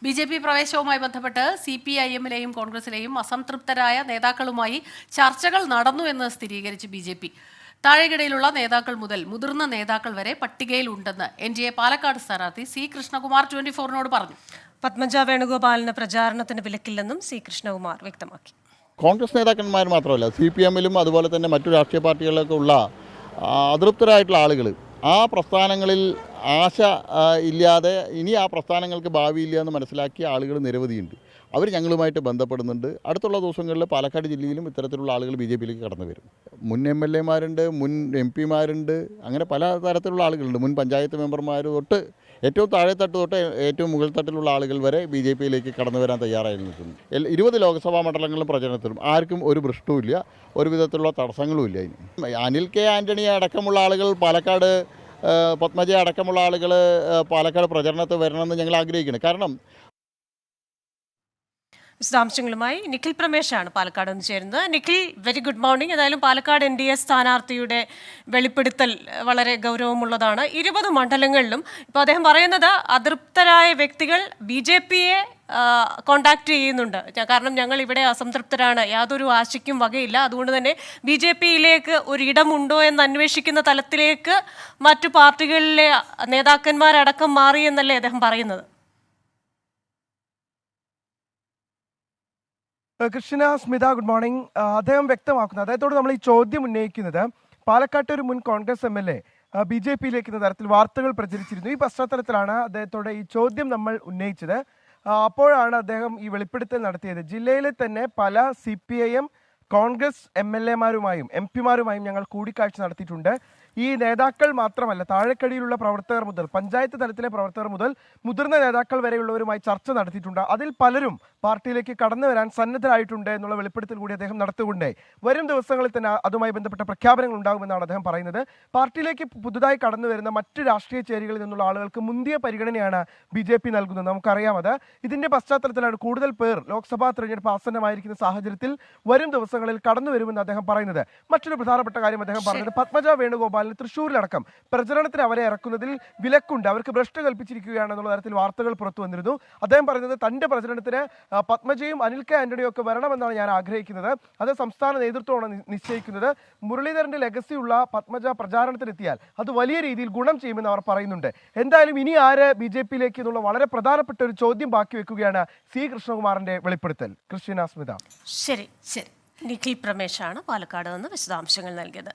BJP പ്രവേശവുമായി ബന്ധപ്പെട്ട് CPIM-ലെയും കോൺഗ്രസിലെയും അസംതൃപ്തരായ നേതാക്കളുമായി ചർച്ചകൾ നടന്നു എന്ന് സ്ഥിരീകരിച്ച് BJP. താഴെക്കിടയിലുള്ള നേതാക്കൾ മുതൽ മുതിർന്ന നേതാക്കൾ വരെ പട്ടികയിൽ ഉണ്ടെന്ന് NDA പാലക്കാട് സ്ഥാനാർത്ഥി C. കൃഷ്ണകുമാർ 24-നോട് പറഞ്ഞു. പത്മജ വേണുഗോപാലിന് പ്രചാരണത്തിന് വിലക്കില്ലെന്നും C. കൃഷ്ണകുമാർ വ്യക്തമാക്കി. കോൺഗ്രസ് നേതാക്കന്മാർ മാത്രമല്ല, CPM-ലും അതുപോലെ തന്നെ മറ്റു രാഷ്ട്രീയ പാർട്ടികളിലൊക്കെ ഉള്ള അതൃപ്തരായിട്ടുള്ള ആളുകൾ ആ പ്രസ്ഥാനങ്ങളിൽ ആശ ഇല്ലാതെ ഇനി ആ പ്രസ്ഥാനങ്ങൾക്ക് ഭാവിയില്ല എന്ന് മനസ്സിലാക്കിയ ആളുകൾ നിരവധിയുണ്ട്. അവർ ഞങ്ങളുമായിട്ട് ബന്ധപ്പെടുന്നുണ്ട്. അടുത്തുള്ള ദിവസങ്ങളിൽ പാലക്കാട് ജില്ലയിലും ഇത്തരത്തിലുള്ള ആളുകൾ BJPയിലേക്ക് കടന്നു വരും. മുൻ MLA-മാരുണ്ട്, മുൻ MP-മാരുണ്ട്, അങ്ങനെ പല തരത്തിലുള്ള ആളുകളുണ്ട്. മുൻ പഞ്ചായത്ത് മെമ്പർമാർ തൊട്ട് ഏറ്റവും താഴെത്തട്ട് തൊട്ട് ഏറ്റവും മുകൾ തട്ടിലുള്ള ആളുകൾ വരെ BJPയിലേക്ക് കടന്നു വരാൻ തയ്യാറായി നിൽക്കുന്നു. 20 ലോക്സഭാ മണ്ഡലങ്ങളിലും പ്രചരണത്തിലും ആർക്കും ഒരു ഭ്രഷ്ടവുമില്ല, ഒരു വിധത്തിലുള്ള തടസ്സങ്ങളുമില്ല. ഇനി അനിൽ K. ആൻ്റണി അടക്കമുള്ള ആളുകൾ പാലക്കാട്, പത്മജ അടക്കമുള്ള ആളുകൾ പാലക്കാട് പ്രചരണത്തിൽ വരണമെന്ന് ഞങ്ങൾ ആഗ്രഹിക്കുന്നു. കാരണം വിശദാംശങ്ങളുമായി നിഖിൽ പ്രമേശാണ് പാലക്കാട് നിന്ന് ചേരുന്നത്. Nikhil, very good morning. ഏതായാലും പാലക്കാട് NDA സ്ഥാനാർത്ഥിയുടെ വെളിപ്പെടുത്തൽ വളരെ ഗൗരവമുള്ളതാണ്. 20 മണ്ഡലങ്ങളിലും ഇപ്പോൾ അദ്ദേഹം പറയുന്നത് അതൃപ്തരായ വ്യക്തികൾ BJPയെ കോണ്ടാക്ട് ചെയ്യുന്നുണ്ട്. കാരണം ഞങ്ങൾ ഇവിടെ അസംതൃപ്തരാണ്, യാതൊരു ആശയ്ക്കും വകയില്ല, അതുകൊണ്ട് തന്നെ BJPയിലേക്ക് ഒരിടമുണ്ടോ എന്ന് അന്വേഷിക്കുന്ന തലത്തിലേക്ക് മറ്റു പാർട്ടികളിലെ നേതാക്കന്മാരടക്കം മാറി എന്നല്ലേ അദ്ദേഹം പറയുന്നത്? Krishna, Smitha, good morning. അദ്ദേഹം വ്യക്തമാക്കുന്നത്, അദ്ദേഹത്തോട് നമ്മൾ ഈ ചോദ്യം ഉന്നയിക്കുന്നത്, പാലക്കാട്ട് ഒരു മുൻ കോൺഗ്രസ് MLA BJPയിലേക്ക് എന്ന തരത്തിൽ വാർത്തകൾ പ്രചരിച്ചിരുന്നു. ഈ പശ്ചാത്തലത്തിലാണ് അദ്ദേഹത്തോട് ഈ ചോദ്യം നമ്മൾ ഉന്നയിച്ചത്. അപ്പോഴാണ് അദ്ദേഹം ഈ വെളിപ്പെടുത്തൽ നടത്തിയത്. ജില്ലയിലെ തന്നെ പല CPIM, കോൺഗ്രസ് MLA-മാരുമായും MP-മാരുമായും ഞങ്ങൾ കൂടിക്കാഴ്ച നടത്തിയിട്ടുണ്ട്. ഈ നേതാക്കൾ മാത്രമല്ല, താഴെക്കടിയിലുള്ള പ്രവർത്തകർ മുതൽ പഞ്ചായത്ത് തലത്തിലെ പ്രവർത്തകർ മുതൽ മുതിർന്ന നേതാക്കൾ വരെയുള്ളവരുമായി ചർച്ച നടത്തിയിട്ടുണ്ട്. അതിൽ പലരും പാർട്ടിയിലേക്ക് കടന്നു വരാൻ സന്നദ്ധരായിട്ടുണ്ട് എന്നുള്ള വെളിപ്പെടുത്തൽ കൂടി അദ്ദേഹം നടത്തുകൊണ്ടേ വരും ദിവസങ്ങളിൽ തന്നെ അതുമായി ബന്ധപ്പെട്ട പ്രഖ്യാപനങ്ങൾ ഉണ്ടാകുമെന്നാണ് അദ്ദേഹം പറയുന്നത്. പാർട്ടിയിലേക്ക് പുതുതായി കടന്നു വരുന്ന മറ്റ് രാഷ്ട്രീയ ചേരികളിൽ നിന്നുള്ള ആളുകൾക്ക് മുന്തിയ പരിഗണനയാണ് BJP നൽകുന്നത്. നമുക്കറിയാം അത്. ഇതിന്റെ പശ്ചാത്തലത്തിലാണ് കൂടുതൽ പേർ ലോക്സഭാ തെരഞ്ഞെടുപ്പ് ആസന്നമായിരിക്കുന്ന സാഹചര്യത്തിൽ വരും ദിവസങ്ങളിൽ കടന്നു വരുമെന്ന് അദ്ദേഹം പറയുന്നത്. മറ്റൊരു പ്രധാനപ്പെട്ട കാര്യം അദ്ദേഹം പറഞ്ഞത്, പത്മജ വേണുഗോപാൽ തൃശ്ശൂരിലടക്കം പ്രചരണത്തിന് അവരെ ഇറക്കുന്നതിൽ വിലക്കുണ്ട്, അവർക്ക് ഭ്രഷ്ട് കൽപ്പിച്ചിരിക്കുകയാണെന്നുള്ള തരത്തിൽ വാർത്തകൾ പുറത്തു വന്നിരുന്നു. അദ്ദേഹം പറയുന്നത്, തന്റെ പ്രചരണത്തിന് പത്മജയും അനിൽ K. ആന്റണിയും ഒക്കെ വരണമെന്നാണ് ഞാൻ ആഗ്രഹിക്കുന്നത്, അത് സംസ്ഥാന നേതൃത്വമാണ് നിശ്ചയിക്കുന്നത്. മുരളീധരന്റെ ലെഗസിയുള്ള പത്മജ പ്രചാരണത്തിനെത്തിയാൽ അത് വലിയ രീതിയിൽ ഗുണം ചെയ്യുമെന്ന് അവർ പറയുന്നുണ്ട്. എന്തായാലും ഇനി ആര് BJPയിലേക്ക് എന്നുള്ള വളരെ പ്രധാനപ്പെട്ട ഒരു ചോദ്യം ബാക്കി വെക്കുകയാണ് C. കൃഷ്ണകുമാറിന്റെ വെളിപ്പെടുത്തൽ. കൃഷ്ണ, സ്മിത. ശരി. നിഖിൽ പ്രമേശാണ് പാലക്കാട് നിന്ന് വിശദാംശങ്ങൾ നൽകിയത്.